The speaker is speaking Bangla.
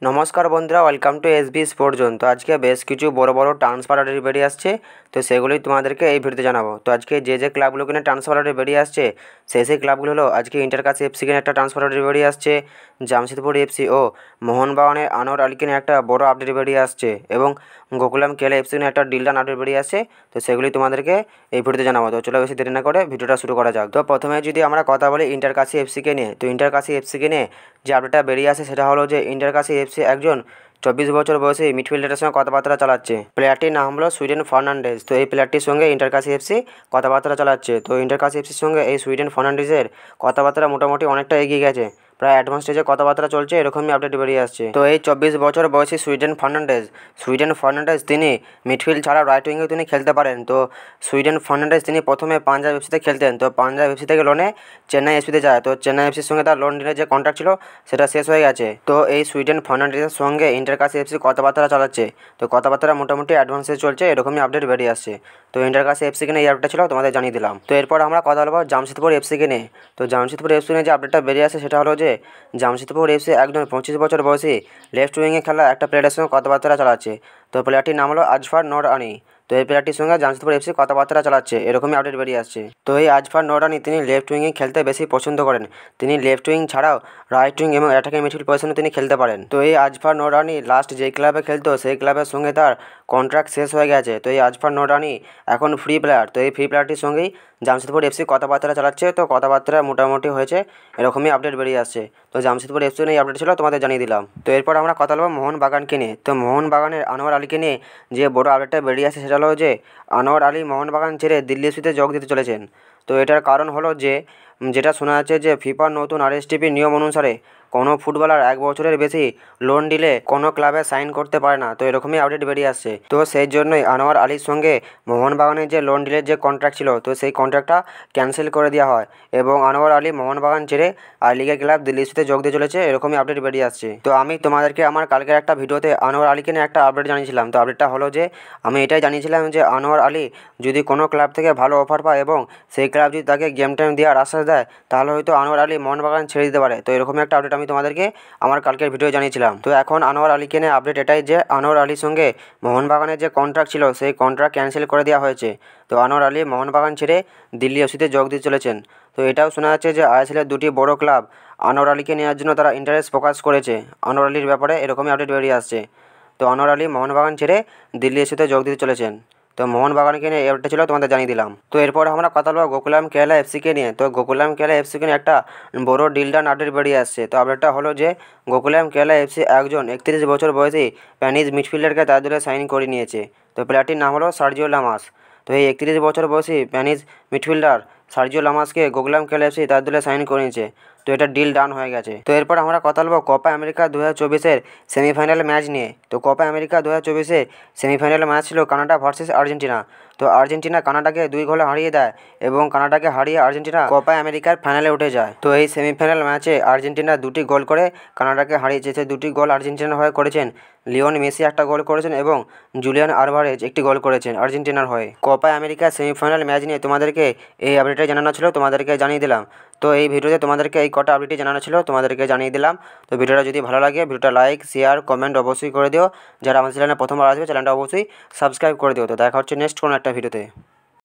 নমস্কার বন্ধুরা, welcome to SB sport zone. তো আজকে বেশ কিছু বড় বড় ট্রান্সফার অর্ডার বেরিয়ে আসছে, তো সেগুলোই তোমাদেরকে এই ভিডিওতে জানাবো। তো আজকে যে ক্লাবগুলো কিনে ট্রান্সফার অর্ডার বেরিয়ে আসছে সেই ক্লাবগুলো হলো আজকে ইন্টারকাশি এফসি কিনে একটা ট্রান্সফার অর্ডার বেরিয়ে আসছে, জামশেদপুর এফসি ও মোহনবাগানের আনোয়ার আলী কিনে একটা বড় আপডেট বেরিয়ে আসছে, এবং গোকুলাম কেলা এফসি কিনে একটা ডিল ডান আপডেট বেরিয়ে আসছে। তো সেগুলি তোমাদেরকে এই ভিডিওতে জানাবো। তো চলো বেশি দেরি না করে ভিডিওটা শুরু করা যাক। তো প্রথমে যদি আমরা কথা বলি ইন্টারকাশি এফসিকে নিয়ে, তো ইন্টারকাশি এফসিকে নিয়ে যে আপডেটটা বেরিয়ে আসে সেটা হলো যে ইন্টারকাশি এফসি একজন 24 বছর বয়সী মিডফিল্ডারের সঙ্গে কথাবার্তা চালাচ্ছে। প্লেয়ারটির নাম হলো সুইডেন ফার্নান্ডেজ। তো এই প্লেয়ারটির সঙ্গে ইন্টারকাশি এফসি কথাবার্তা চালাচ্ছে। তো ইন্টারকাশি এফসির সঙ্গে এই সুইডেন ফার্নান্ডেজের কথাবার্তা মোটামুটি অনেকটা এগিয়ে গেছে, প্রায় অ্যাডভান্স স্টেজে কথাবার্তা চলছে, এরকমই আপডেট বেরিয়ে আসছে। তো এই 24 বছর বয়সী সুইডেন ফার্নান্ডেজ তিনি মিডফিল্ড ছাড়া রাইট উইংয়ে তিনি খেলতে পারেন। তো সুইডেন ফার্নান্ডেজ তিনি প্রথমে পাঞ্জাব এফসিতে খেলতেন, তো পাঞ্জাব এফসি থেকে লোনে চেন্নাই এফসিতে যায়। তো চেন্নাই এফসির সঙ্গে তার লোন ডিলের যে কন্ট্রাক্ট ছিল সেটা শেষ হয়ে গেছে। তো এই সুইডেন ফার্নান্ডেজের সঙ্গে ইন্টারকাশি এফসি কথাবার্তা চালাচ্ছে। তো কথাবার্তা মোটামুটি অ্যাডভান্সে চলছে, এরকমই আপডেট বেরিয়ে আসছে। তো ইন্টারকাশি এফসিকে নিয়ে এই আপডেটটা ছিল, তোমাদের জানিয়ে দিলাম। তো এরপর আমরা কথা বলবো জামশেদপুর এফসিকে নিয়ে। তো জামশেদপুর এফসি নিয়ে যে আপডেটটা বেরিয়ে আসে সেটা হলো যে জামশেদপুর এফসি একজন 25 বছর বয়সী লেফট উইংয়ে খেলা একটা প্লেয়ারের সঙ্গে কথাবার্তা চালাচ্ছে। তো প্লেয়ারটির নাম হলো আজফার নোরানি। তো এই প্লেয়ারটির সঙ্গে জামশেদপুর এফসি কথাবার্তা চালাচ্ছে, এরকমই আপডেট বেরিয়ে আসছে। তো এই আজফার নোরানি তিনি লেফট উইংয়ে খেলতে বেশি পছন্দ করেন। তিনি লেফট উইং ছাড়াও রাইট উইং এবং অ্যাটাকিং মিডফিল্ড পজিশনে তিনি খেলতে পারেন। তো এই আজফার নোরানি লাস্ট যেই ক্লাবে খেলতো সেই ক্লাবের সঙ্গে তার কন্ট্রাক্ট শেষ হয়ে গেছে। তো এই আজফার নোরানি এখন ফ্রি প্লেয়ার। তো এই ফ্রি প্লেয়ারটির সঙ্গেই জামশেদপুর এফসি কথাবার্তা চালাচ্ছে। তো কথাবার্তা মোটামুটি হয়েছে, এরকমই আপডেট বেরিয়ে আসছে। তো জামশেদপুর এফসি নিয়ে আপডেট ছিল, তোমাদের জানিয়ে দিলাম। তো এরপর আমরা কথা বলবো মোহনবাগানকে নিয়ে। তো মোহনবাগানের আনোয়ার আলীকে নিয়ে যে বড় আপডেটটা বেরিয়ে আসে সেটা হলো যে আনোয়ার আলী মোহনবাগান ছেড়ে দিল্লি এফসিতে যোগ দিতে চলেছেন। তো এটার কারণ হলো যে যেটা শোনা যাচ্ছে যে ফিফার নতুন আরএসটিপি নিয়ম অনুসারে কোনো ফুটবলার 1 বছরের বেশি লোন দিলে কোনো ক্লাবে সাইন করতে পারে না। তো এরকমই আপডেট বেরিয়ে আসছে। তো সেই জন্যই আনোয়ার আলীর সঙ্গে মোহনবাগানের যে লোন ডিলের যে কন্ট্রাক্ট ছিল তো সেই কন্ট্রাক্টটা ক্যান্সেল করে দেওয়া হয়, এবং আনোয়ার আলী মোহনবাগান ছেড়ে আই লিগের ক্লাব দিল্লি এফসিতে যোগ দিয়ে চলেছে, এরকমই আপডেট বেরিয়ে আসছে। তো আমি তোমাদেরকে আমার কালকের একটা ভিডিওতে আনোয়ার আলীকে নিয়ে একটা আপডেট জানিয়েছিলাম। তো আপডেটটা হলো যে আমি এটাই জানিয়েছিলাম যে আনোয়ার আলী যদি কোনো ক্লাব থেকে ভালো অফার পায় এবং সেই ক্লাব যদি তাকে গেম টাইম দেওয়ার আশ্বাস দেয় তাহলে হয়তো আনোয়ার আলী মোহনবাগান ছেড়ে দিতে পারে। তো এরকম একটা আপডেট আমি তোমাদেরকে আমার কালকের ভিডিও জানিয়েছিলাম। তো এখন আনোয়ার আলীকে নিয়ে আপডেট এটাই যে আনোয়ার আলীর সঙ্গে মোহনবাগানের যে কন্ট্রাক্ট ছিল সেই কন্ট্রাক্ট ক্যান্সেল করে দেওয়া হয়েছে। তো আনোয়ার আলী মোহনবাগান ছেড়ে দিল্লি এফসিতে যোগ দিতে চলেছেন। তো এটাও শোনা যাচ্ছে যে আইএসএলের 2টি বড় ক্লাব আনোয়ার আলীকে নেওয়ার জন্য তারা ইন্টারেস্ট প্রকাশ করেছে আনোয়ার আলীর ব্যাপারে, এরকমই আপডেট বেরিয়ে আসছে। তো আনোয়ার আলী মোহনবাগান ছেড়ে দিল্লি এফসিতে যোগ দিতে চলেছেন। তো মোহনবাগানকে নিয়ে এটা ছিল, তোমাদের জানিয়ে দিলাম। তো এরপর আমরা কথা বলবো গোকুলাম কেরালা এফসিকে নিয়ে। তো গোকুলাম কেরালা এফসিকে নিয়ে একটা বড় ডিল ডান আপডেট বেরিয়ে আসছে। তো আপডেটটা হলো যে গোকুলাম কেরালা এফসি একজন 31 বছর বয়সী স্প্যানিশ মিডফিল্ডারকে তার দলে সাইন করে নিয়েছে। তো প্লেয়ারটির নাম হলো সার্জিও লামাস। তো এই 31 বছর বয়সী স্প্যানিশ মিডফিল্ডার সার্জিও লামাসকে গোকুলাম কেরালা এফসি তার দলে সাইন করে নিয়েছে। তো এটা ডিল ডান হয়ে গেছে। তো এরপর আমরা কথা বলবো কোপা আমেরিকা 2024-এর সেমিফাইনাল ম্যাচ নিয়ে। তো কোপা আমেরিকা 2024-এর সেমিফাইনাল ম্যাচ ছিল কানাডা ভার্সেস আর্জেন্টিনা। তো আর্জেন্টিনা কানাডাকে 2 গোলে হারিয়ে দেয়, এবং কানাডাকে হারিয়ে আর্জেন্টিনা কোপা আমেরিকার ফাইনালে উঠে যায়। তো এই সেমিফাইনাল ম্যাচে আর্জেন্টিনা 2টি গোল করে কানাডাকে হারিয়েছে। সেই 2টি গোল আর্জেন্টিনার হয়ে করেছেন লিওন মেসি, একটা গোল করেছেন, এবং জুলিয়ান আলভারেজ একটি গোল করেছেন আর্জেন্টিনার হয়ে। কোপা আমেরিকা সেমিফাইনাল ম্যাচ নিয়ে তোমাদেরকে এই আপডেটে জানানো ছিল, তোমাদেরকে জানিয়ে দিলাম। তো এই ভিডিওতে তোমাদেরকে এই কটা আপডেটই জানানো ছিল, তোমাদেরকে জানিয়ে দিলাম। তো ভিডিওটা যদি ভালো লাগে ভিডিওটা লাইক শেয়ার কমেন্ট অবশ্যই করে দিও। যারা আমার চ্যানেলে প্রথমবার আসবে চ্যানেলটা অবশ্যই সাবস্ক্রাইব করে দিও। তো দেখা হচ্ছে নেক্সট কোনো একটা ভিডিওতে।